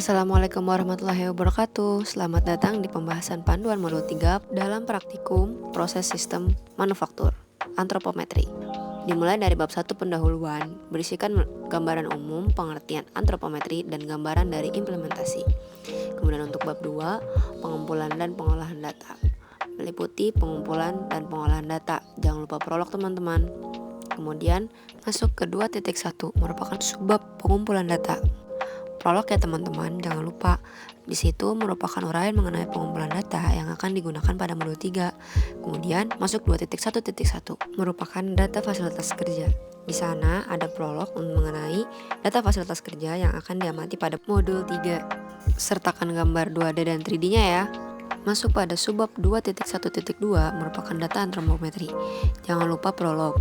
Assalamualaikum warahmatullahi wabarakatuh. Selamat datang di pembahasan panduan modul 3 dalam praktikum proses sistem manufaktur antropometri. Dimulai dari bab 1 pendahuluan, berisikan gambaran umum, pengertian antropometri, dan gambaran dari implementasi. Kemudian untuk bab 2, pengumpulan dan pengolahan data, meliputi pengumpulan dan pengolahan data. Jangan lupa prolog teman-teman. Kemudian masuk ke 2.1 merupakan subbab pengumpulan data. Prolog ya teman-teman, jangan lupa. Di situ merupakan uraian mengenai pengumpulan data yang akan digunakan pada modul 3. Kemudian masuk 2.1.1 merupakan data fasilitas kerja. Di sana ada prolog mengenai data fasilitas kerja yang akan diamati pada modul 3. Sertakan gambar 2D dan 3D-nya ya. Masuk pada subbab 2.1.2 merupakan data antropometri. Jangan lupa prolog.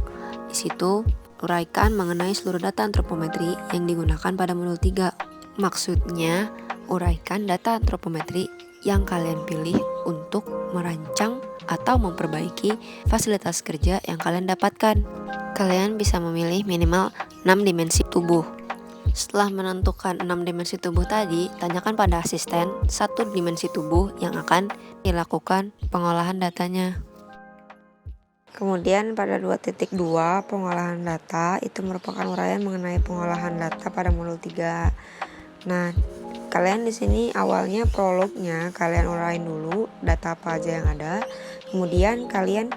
Di situ uraikan mengenai seluruh data antropometri yang digunakan pada modul 3. Maksudnya, uraikan data antropometri yang kalian pilih untuk merancang atau memperbaiki fasilitas kerja yang kalian dapatkan. Kalian bisa memilih minimal 6 dimensi tubuh. Setelah menentukan 6 dimensi tubuh tadi, tanyakan pada asisten 1 dimensi tubuh yang akan dilakukan pengolahan datanya. Kemudian pada 2.2 pengolahan data itu merupakan uraian mengenai pengolahan data pada modul 3. Nah, kalian di sini awalnya prolognya kalian uraiin dulu data apa aja yang ada. Kemudian kalian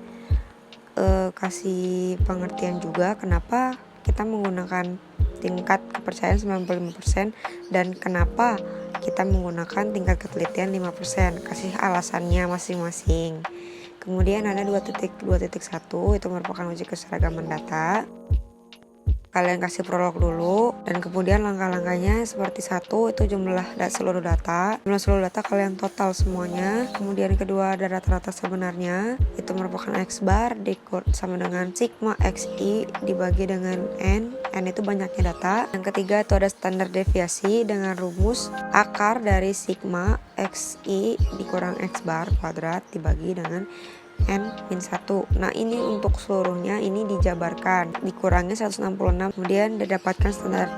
kasih pengertian juga kenapa kita menggunakan tingkat kepercayaan 95% dan kenapa kita menggunakan tingkat ketelitian 5%. Kasih alasannya masing-masing. Kemudian ada 2.2.1 itu merupakan uji keseragaman data. Kalian kasih prolog dulu dan kemudian langkah-langkahnya seperti 1 itu jumlah seluruh data. Jumlah seluruh data kalian total semuanya. Kemudian kedua ada rata-rata sebenarnya itu merupakan X bar sama dengan sigma XI dibagi dengan N. N itu banyaknya data. Yang ketiga itu ada standar deviasi dengan rumus akar dari sigma XI dikurang X bar kuadrat dibagi dengan N-1. Nah ini untuk seluruhnya ini dijabarkan dikurangnya 166, kemudian didapatkan standar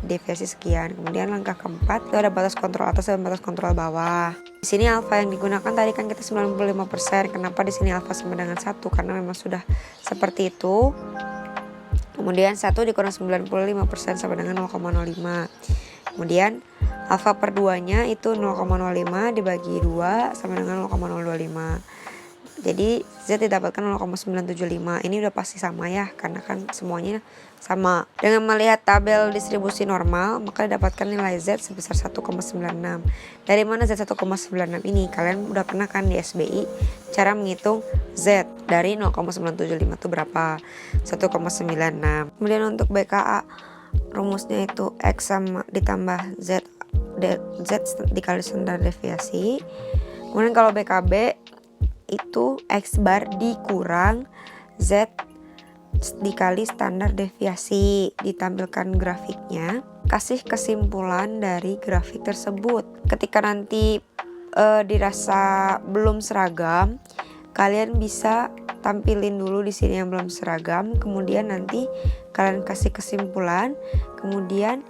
deviasi sekian. Kemudian langkah keempat itu ada batas kontrol atas dan batas kontrol bawah. Di sini alfa yang digunakan tadi kan kita 95%. Kenapa di sini alfa sama dengan 1? Karena memang sudah seperti itu. Kemudian 1 dikurang 95% sama dengan 0,05. Kemudian alfa per 2-nya itu 0,05 dibagi 2 sama dengan 0,025. Jadi Z didapatkan 0,975. Ini udah pasti sama ya, karena kan semuanya sama. Dengan melihat tabel distribusi normal, maka didapatkan nilai Z sebesar 1,96. Dari mana Z 1,96 ini? Kalian udah pernah kan di SBI cara menghitung Z dari 0,975 itu berapa? 1,96. Kemudian untuk BKA rumusnya itu X sama ditambah Z dikali standar deviasi. Kemudian kalau BKB itu X bar dikurang Z dikali standar deviasi. Ditampilkan grafiknya, kasih kesimpulan dari grafik tersebut. Ketika nanti dirasa belum seragam, kalian bisa tampilin dulu di sini yang belum seragam, kemudian nanti kalian kasih kesimpulan, kemudian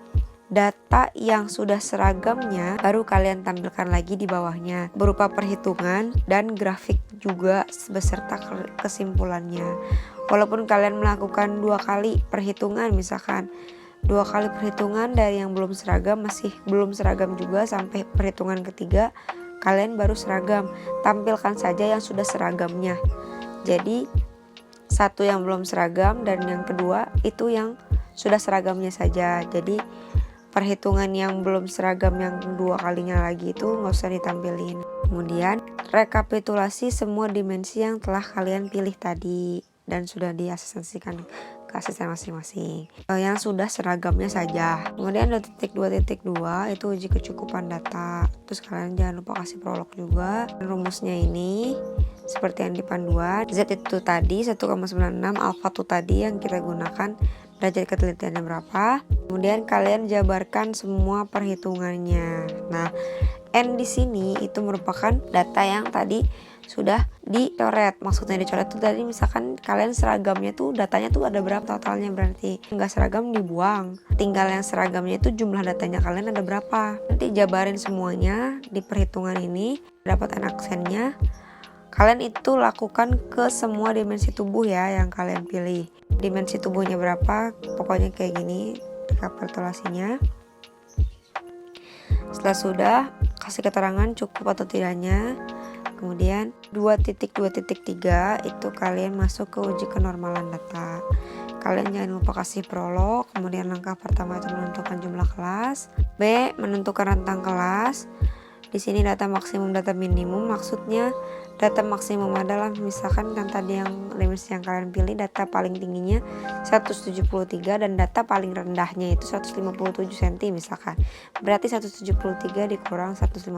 data yang sudah seragamnya baru kalian tampilkan lagi di bawahnya berupa perhitungan dan grafik juga beserta kesimpulannya. Walaupun kalian melakukan 2 kali perhitungan, misalkan 2 kali perhitungan dari yang belum seragam masih belum seragam juga sampai perhitungan ketiga kalian baru seragam, tampilkan saja yang sudah seragamnya. Jadi 1 yang belum seragam dan yang kedua itu yang sudah seragamnya saja. Jadi perhitungan yang belum seragam yang 2 kalinya lagi itu nggak usah ditampilin. Kemudian rekapitulasi semua dimensi yang telah kalian pilih tadi dan sudah diasistensikan ke asisten masing-masing. Yang sudah seragamnya saja. Kemudian 2.2.2 itu uji kecukupan data. Terus kalian jangan lupa kasih prolog juga. Rumusnya ini seperti yang di panduan. Z itu tadi 1,96, alfa itu tadi yang kita gunakan derajat ketelitiannya berapa. Kemudian kalian jabarkan semua perhitungannya. Nah, N di sini itu merupakan data yang tadi sudah dicoret. Maksudnya dicoret tuh tadi misalkan kalian seragamnya tuh datanya tuh ada berapa totalnya, berarti nggak seragam dibuang, tinggal yang seragamnya itu jumlah datanya kalian ada berapa. Nanti jabarin semuanya di perhitungan ini, dapat aksennya. Kalian itu lakukan ke semua dimensi tubuh ya yang kalian pilih. Dimensi tubuhnya berapa, pokoknya kayak gini rekapitulasinya. Setelah sudah, kasih keterangan cukup atau tidaknya. Kemudian 2.2.3 itu kalian masuk ke uji kenormalan data. Kalian jangan lupa kasih prolog. Kemudian langkah pertama itu menentukan jumlah kelas. B, menentukan rentang kelas. Di sini data maksimum, data minimum, maksudnya data maksimum adalah misalkan yang tadi yang dimensi yang kalian pilih data paling tingginya 173 dan data paling rendahnya itu 157 cm misalkan. Berarti 173 dikurang 157.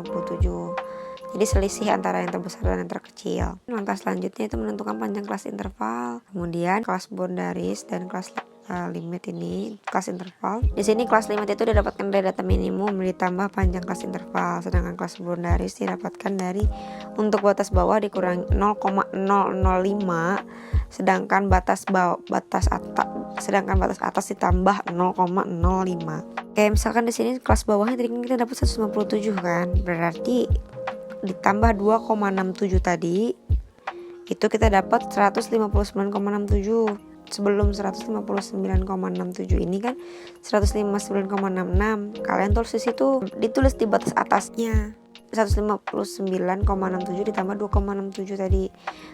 Jadi selisih antara yang terbesar dan yang terkecil. Langkah selanjutnya itu menentukan panjang kelas interval. Kemudian kelas boundaries dan kelas limit ini kelas interval. Di sini kelas limit itu didapatkan dari data minimum ditambah panjang kelas interval, sedangkan kelas boundaries didapatkan dari untuk batas bawah dikurangi 0,005, sedangkan batas atas ditambah 0,05. Kayak misalkan di sini kelas bawahnya tadi kita dapat 157 kan, berarti ditambah 2,67 tadi itu kita dapat 159,67. Sebelum 159,67 ini kan 159,66. Kalian tulis di situ, ditulis di batas atasnya 159,67 ditambah 2,67 tadi.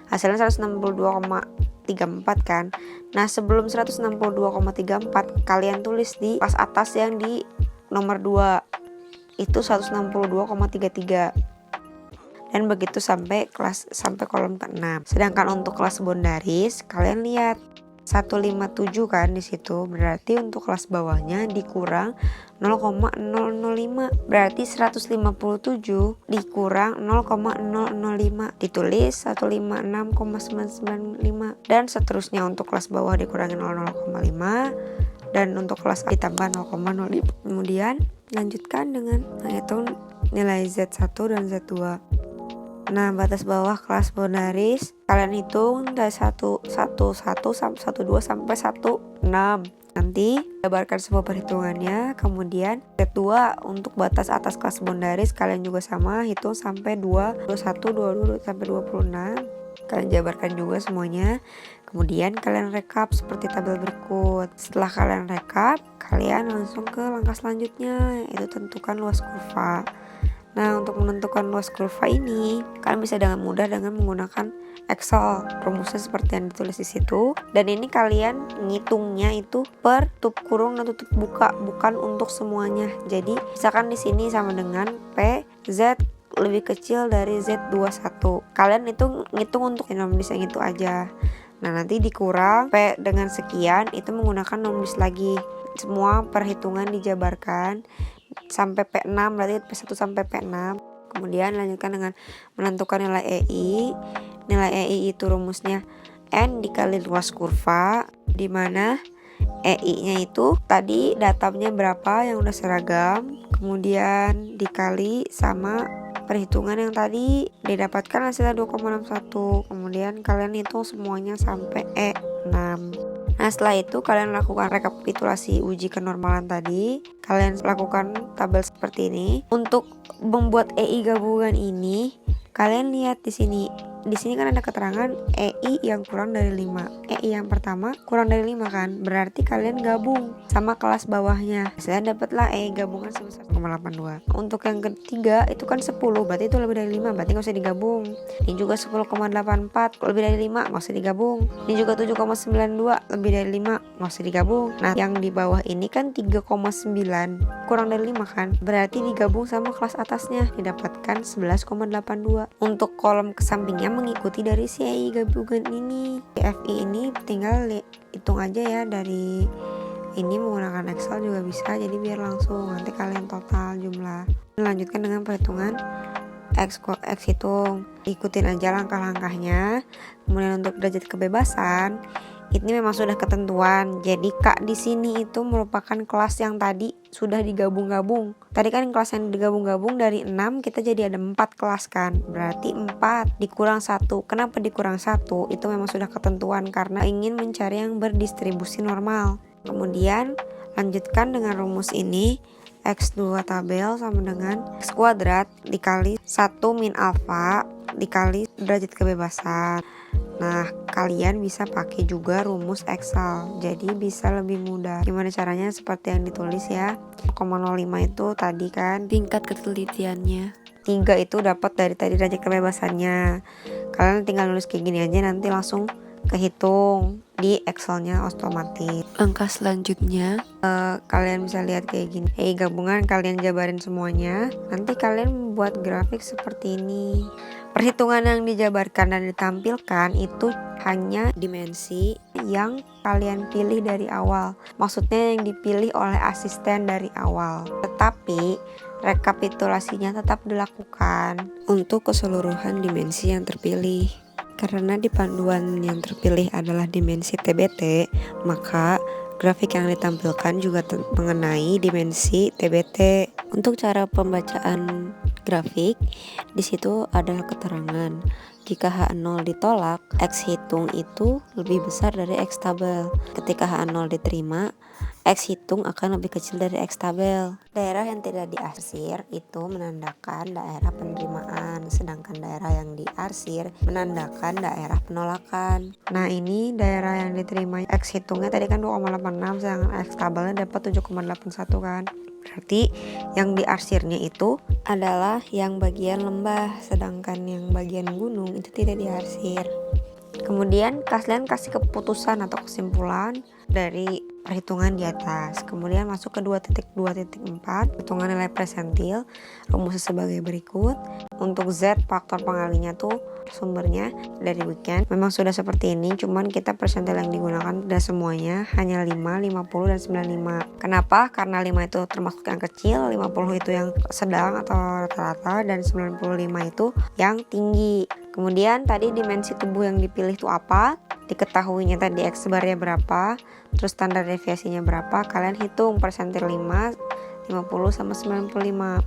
Hasilnya 162,34 kan. Nah, sebelum 162,34 kalian tulis di pas atas yang di nomor 2 itu 162,33. Dan begitu sampai kolom ke-6. Sedangkan untuk kelas boundaries kalian lihat 157 kan di situ, berarti untuk kelas bawahnya dikurang 0,005, berarti 157 dikurang 0,005 ditulis 156,995 dan seterusnya. Untuk kelas bawah dikurangi 0,5 dan untuk kelas A ditambah 0,05. Kemudian lanjutkan dengan menghitung nilai Z1 dan Z2. Nah, batas bawah kelas boundaries kalian hitung dari 1, 1, 1, 1, 2 sampai 1, 6. Nanti jabarkan semua perhitungannya. Kemudian Z2 untuk batas atas kelas boundaries kalian juga sama, hitung sampai 2, 21, 22 sampai 26. Kalian jabarkan juga semuanya. Kemudian kalian rekap seperti tabel berikut. Setelah kalian rekap, kalian langsung ke langkah selanjutnya, yaitu tentukan luas kurva. Nah, untuk menentukan luas kurva ini, kalian bisa dengan mudah dengan menggunakan Excel. Rumusnya seperti yang ditulis di situ. Dan ini kalian ngitungnya itu per tutup kurung dan tutup buka, bukan untuk semuanya. Jadi, misalkan di sini sama dengan P Z lebih kecil dari Z21. Kalian itu ngitung untuk nominus yang itu aja. Nah, nanti dikurang P dengan sekian, itu menggunakan nominus lagi. Semua perhitungan dijabarkan sampai P6, berarti P1 sampai P6. Kemudian lanjutkan dengan menentukan nilai EI. Nilai EI itu rumusnya N dikali luas kurva, di mana EI-nya itu tadi datanya berapa yang udah seragam, kemudian dikali sama perhitungan yang tadi didapatkan hasilnya 2,61. Kemudian kalian hitung semuanya sampai E6. Nah, setelah itu kalian lakukan rekapitulasi uji kenormalan tadi. Kalian lakukan tabel seperti ini. Untuk membuat EI gabungan ini, kalian lihat di sini. Di sini kan ada keterangan EI yang kurang dari 5. EI yang pertama kurang dari 5 kan? Berarti kalian gabung sama kelas bawahnya. Saya dapatlah EI gabungan sebesar 0,82. Untuk yang ketiga itu kan 10, berarti itu lebih dari 5, berarti nggak usah digabung. Ini juga 10,84, lebih dari 5 nggak usah digabung. Ini juga 7,92, lebih dari 5 nggak usah digabung. Nah, yang di bawah ini kan 3,9 kurang dari 5 kan? Berarti digabung sama kelas atasnya, didapatkan 11,82. Untuk kolom kesampingnya mengikuti dari si EI gabungan ini. FI ini tinggal hitung aja ya, dari ini menggunakan Excel juga bisa, jadi biar langsung nanti kalian total jumlah. Lanjutkan dengan perhitungan X hitung, ikutin aja langkah-langkahnya. Kemudian untuk derajat kebebasan Ini memang sudah ketentuan. Jadi Kak di sini itu merupakan kelas yang tadi sudah digabung-gabung. Tadi kan kelas yang digabung-gabung dari 6 kita jadi ada 4 kelas kan. Berarti 4 dikurang 1. Kenapa dikurang 1? Itu memang sudah ketentuan karena ingin mencari yang berdistribusi normal. Kemudian lanjutkan dengan rumus ini. X2 tabel sama dengan X kuadrat dikali 1 min alfa dikali derajat kebebasan. Nah, kalian bisa pakai juga rumus Excel, jadi bisa lebih mudah. Gimana caranya? Seperti yang ditulis ya. 0,05 itu tadi kan tingkat ketelitiannya. 3 itu dapat dari tadi derajat kebebasannya. Kalian tinggal nulis kayak gini aja, nanti langsung kehitung di Excelnya otomatis. Langkah selanjutnya kalian bisa lihat kayak gini. Gabungan kalian jabarin semuanya. Nanti kalian membuat grafik seperti ini. Perhitungan yang dijabarkan dan ditampilkan itu hanya dimensi yang kalian pilih dari awal. Maksudnya yang dipilih oleh asisten dari awal. Tetapi rekapitulasinya tetap dilakukan untuk keseluruhan dimensi yang terpilih. Karena di panduan yang terpilih adalah dimensi TBT, maka grafik yang ditampilkan juga mengenai dimensi TBT. Untuk cara pembacaan grafik, di situ ada keterangan jika H0 ditolak, X hitung itu lebih besar dari X tabel. Ketika H0 diterima, X hitung akan lebih kecil dari X tabel. Daerah yang tidak diarsir itu menandakan daerah penerimaan, sedangkan daerah yang diarsir menandakan daerah penolakan. Nah, ini daerah yang diterima X hitungnya tadi kan 2,86, sedangkan X tabelnya dapat 7,81 kan. Berarti yang diarsirnya itu adalah yang bagian lembah, sedangkan yang bagian gunung itu tidak diarsir. Kemudian kalian kasih keputusan atau kesimpulan dari perhitungan di atas. Kemudian masuk ke 2.2.4, hitungan nilai persentil. Rumusnya sebagai berikut. Untuk Z faktor pengalinya tuh sumbernya dari weekend. Memang sudah seperti ini, cuman kita persentil yang digunakan tidak semuanya, hanya 5, 50 dan 95. Kenapa? Karena 5 itu termasuk yang kecil, 50 itu yang sedang atau rata-rata, dan 95 itu yang tinggi. Kemudian tadi dimensi tubuh yang dipilih itu apa? Diketahuinya tadi X barnya berapa, terus standar deviasinya berapa, kalian hitung persentil 5, 50 sama 95.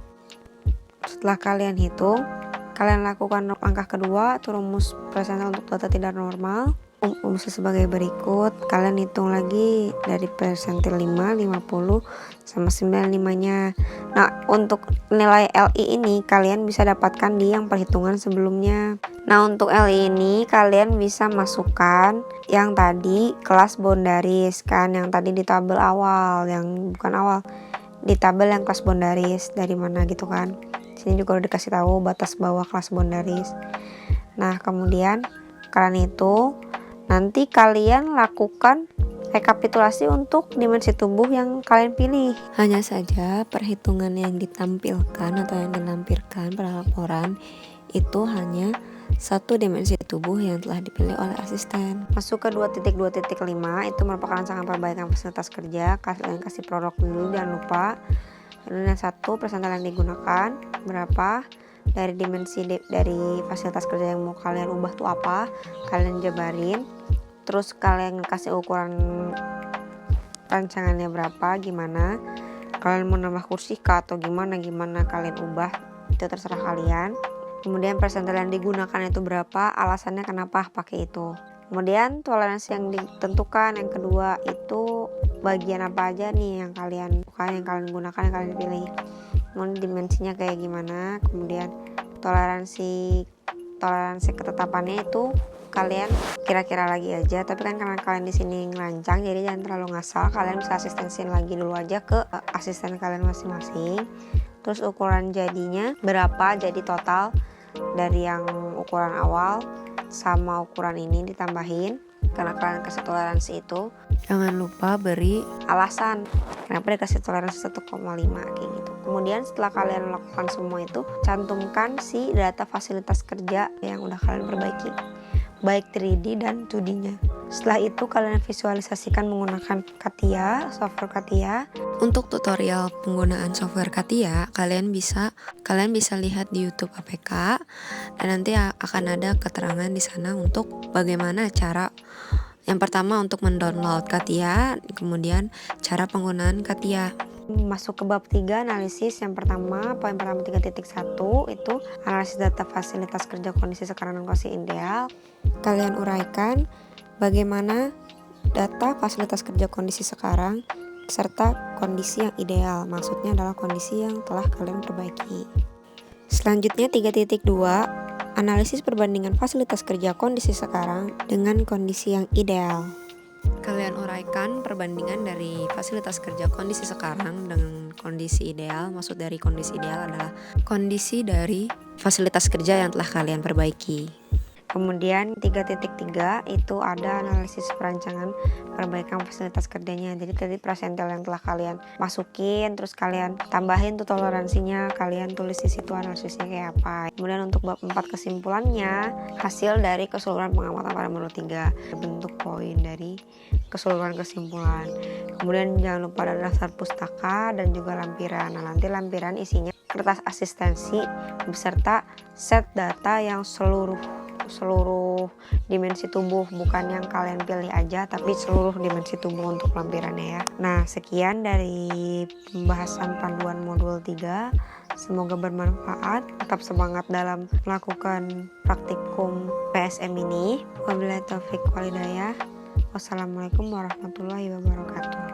Setelah kalian hitung, kalian lakukan langkah kedua, itu rumus persentil untuk data tidak normal. Rumusnya sebagai berikut, kalian hitung lagi dari persentil 5, 50 sama 95-nya. Nah, untuk nilai LI ini kalian bisa dapatkan di yang perhitungan sebelumnya. Nah, untuk LI ini kalian bisa masukkan yang tadi kelas boundaries kan, yang tadi di tabel awal, yang bukan awal, di tabel yang kelas boundaries dari mana gitu kan. Sini juga udah dikasih tahu batas bawah kelas boundaries. Nah, kemudian kalian itu nanti kalian lakukan rekapitulasi untuk dimensi tubuh yang kalian pilih. Hanya saja perhitungan yang ditampilkan atau yang dilampirkan pada laporan itu hanya satu dimensi tubuh yang telah dipilih oleh asisten. Masuk ke 2.2.5, itu merupakan rancangan perbaikan fasilitas kerja. Kalian kasih produk dulu, jangan lupa. Kemudian yang satu, persentil yang digunakan berapa, dari dimensi dari fasilitas kerja yang mau kalian ubah tuh apa, kalian jabarin. Terus kalian kasih ukuran rancangannya berapa, gimana, kalian mau nambah kursi kah atau gimana kalian ubah, itu terserah kalian. Kemudian persentil yang digunakan itu berapa, alasannya kenapa pakai itu. Kemudian toleransi yang ditentukan, yang kedua itu bagian apa aja nih yang kalian gunakan, yang kalian pilih. Kemudian dimensinya kayak gimana. Kemudian toleransi ketetapannya itu kalian kira-kira lagi aja, tapi kan karena kalian di sini ngerancang jadi jangan terlalu ngasal, kalian bisa asistensiin lagi dulu aja ke asisten kalian masing-masing. Terus ukuran jadinya berapa, jadi total dari yang ukuran awal sama ukuran ini ditambahin. Karena kalian kasih toleransi itu, jangan lupa beri alasan kenapa dikasih toleransi 1,5 kayak gitu. Kemudian setelah kalian melakukan semua itu, cantumkan si data fasilitas kerja yang udah kalian perbaiki, baik 3D dan 2D-nya. Setelah itu kalian visualisasikan menggunakan CATIA, software CATIA. Untuk tutorial penggunaan software CATIA, kalian bisa lihat di YouTube APK, dan nanti akan ada keterangan di sana untuk bagaimana cara Yang pertama untuk mendownload Katia, kemudian cara penggunaan Katia. Masuk ke bab 3 analisis. Yang pertama, poin pertama 3.1 itu analisis data fasilitas kerja kondisi sekarang dan kondisi ideal. Kalian uraikan bagaimana data fasilitas kerja kondisi sekarang serta kondisi yang ideal. Maksudnya adalah kondisi yang telah kalian perbaiki. Selanjutnya 3.2 analisis perbandingan fasilitas kerja kondisi sekarang dengan kondisi yang ideal. Kalian uraikan perbandingan dari fasilitas kerja kondisi sekarang dengan kondisi ideal. Maksud dari kondisi ideal adalah kondisi dari fasilitas kerja yang telah kalian perbaiki. Kemudian 3.3 itu ada analisis perancangan perbaikan fasilitas kerjanya. Jadi tadi presentil yang telah kalian masukin, terus kalian tambahin tuh toleransinya, kalian tulis di situ analisisnya kayak apa. Kemudian untuk bab 4 kesimpulannya, hasil dari keseluruhan pengamatan pada modul 3, bentuk poin dari keseluruhan kesimpulan. Kemudian jangan lupa ada daftar pustaka dan juga lampiran. Nah, nanti lampiran isinya kertas asistensi beserta set data yang seluruh dimensi tubuh, bukan yang kalian pilih aja tapi seluruh dimensi tubuh untuk lampirannya ya. Nah, sekian dari pembahasan panduan modul 3. Semoga bermanfaat. Tetap semangat dalam melakukan praktikum PSM ini. Wabillahi taufiq wal hidayah. Wassalamualaikum warahmatullahi wabarakatuh.